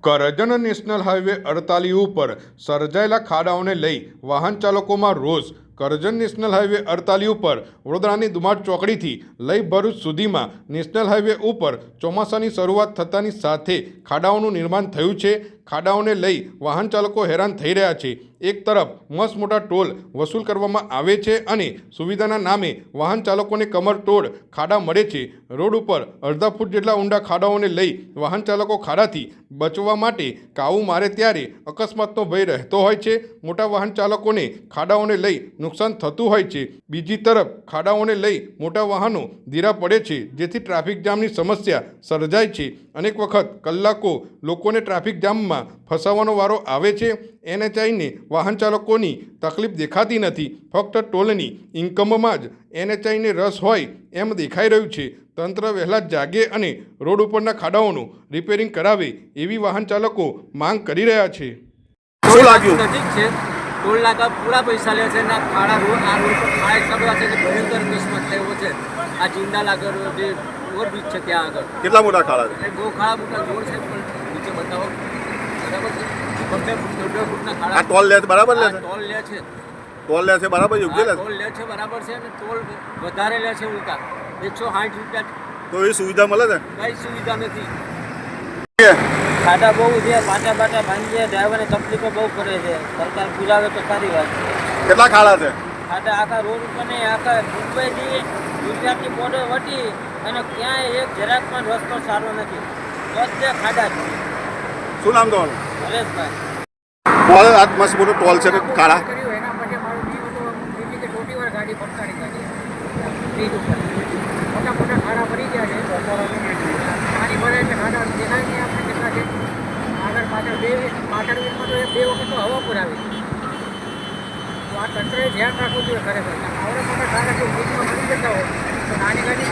Karjan national highway 48 ઉપર સર્જાયેલા ખાડાઓને લઈ વાહન ચાલકોમાં રોષ। કરજણ નેશનલ હાઈવે 48 ઉપર વડોદરાની દુમાટ ચોકડીથી લઈ ભરૂચ સુધીમાં નેશનલ હાઈવે ઉપર ચોમાસાની શરૂઆત થતાની સાથે ખાડાઓનું નિર્માણ થયું છે। ખાડાઓને લઈ વાહન ચાલકો હેરાન થઈ રહ્યા છે। એક તરફ મસ્ત મોટા ટોલ વસૂલ કરવામાં આવે છે અને સુવિધાના નામે વાહન ચાલકોને કમરતોડ ખાડા મળે છે। રોડ ઉપર અડધા ફૂટ જેટલા ઊંડા ખાડાઓને લઈ વાહન ચાલકો ખાડાથી બચવા માટે કાવું મારે ત્યારે અકસ્માતનો ભય રહેતો હોય છે। મોટા વાહન ચાલકોને ખાડાઓને લઈ નુકસાન થતું હોય છે। બીજી તરફ ખાડાઓને લઈ મોટા વાહનો ધીરા પડે છે, જેથી ટ્રાફિક જામની સમસ્યા સર્જાય છે। અનેક વખત કલાકો લોકોને ટ્રાફિક જામમાં ફસાવાનો વારો આવે છે। NHIને વાહન ચાલકોની તકલીફ દેખાતી નથી, ફક્ત ટોલની ઇન્કમમાં જ NHIને રસ હોય એમ દેખાઈ રહ્યું છે। તંત્ર વહેલા જાગે અને રોડ ઉપરના ખાડાઓનું રિપેરિંગ કરાવે એવી વાહન ચાલકો માંગ કરી રહ્યા છે। શું લાગ્યું? નજીક છે, ટોલ નાકા પૂરા પૈસા લે છે ને ખાડા રોડ આ રોડ પર ખાડા એટલા બધા છે કે ભયંકર અકસ્માત થયો છે। આ જિંદાલ આગળ જે ઓવરબ્રિજ છે ત્યાં આગળ કેટલા મોટા ખાડા છે? બહુ ખાડા મોટા રોડ છે, પણ નીચે બતાવો બરાબર છે। 2 ફૂટ 2.5 ફૂટના ખાડા આ ટોલ લે છે બરાબર લે છે? ટોલ લે છે, ટોલ લે છે બરાબર યોગ્ય લે છે? ટોલ લે છે બરાબર છે, અને ટોલ વધારે લે છે ઉલટા 160 રૂપિયા। તો એ સુવિધા મળે છે? કઈ સુવિધા નથી। ખાડા બહુ છે, પાટા ભાંગી જાય, ડ્રાઈવરને તકલીફો બહુ પડે છે। સરકાર પુરાવે તો સારી વાત છે। કેટલા ખાડા છે? ખાડા આખા રોડ ઉપર ને આખા મુંબઈથી ગુજરાતની બોર્ડર વટી અને ક્યાંય એક જરાક પણ રસ્તો સારો નથી, બધે ખાડા છે। શું નામ તમારું? હરેશભાઈ। ટોલ આ મસ્ત મોટો ટોલ છે કે ખાડા? કર્યું એના પછી મારું ટીમ હતું બીજી કે ચોથી વાર ગાડી પકડાડી ગાડી બ્રિજ ઉપર મોટા મોટા ખાડા પડી ગયા છે। પાણી ભરે એટલે ખાડા દેખાય નહીં આપણે કેટલા છે આગળ પાછળ વીરમાં તો 2 વખત તો હવા પુરાવી તો આ તંત્રએ ધ્યાન રાખવું જોઈએ ખરેખર। આવડે મોટા ખાડા જો બ્રિજમાં પડી જતા હોય તો નાની ગાડી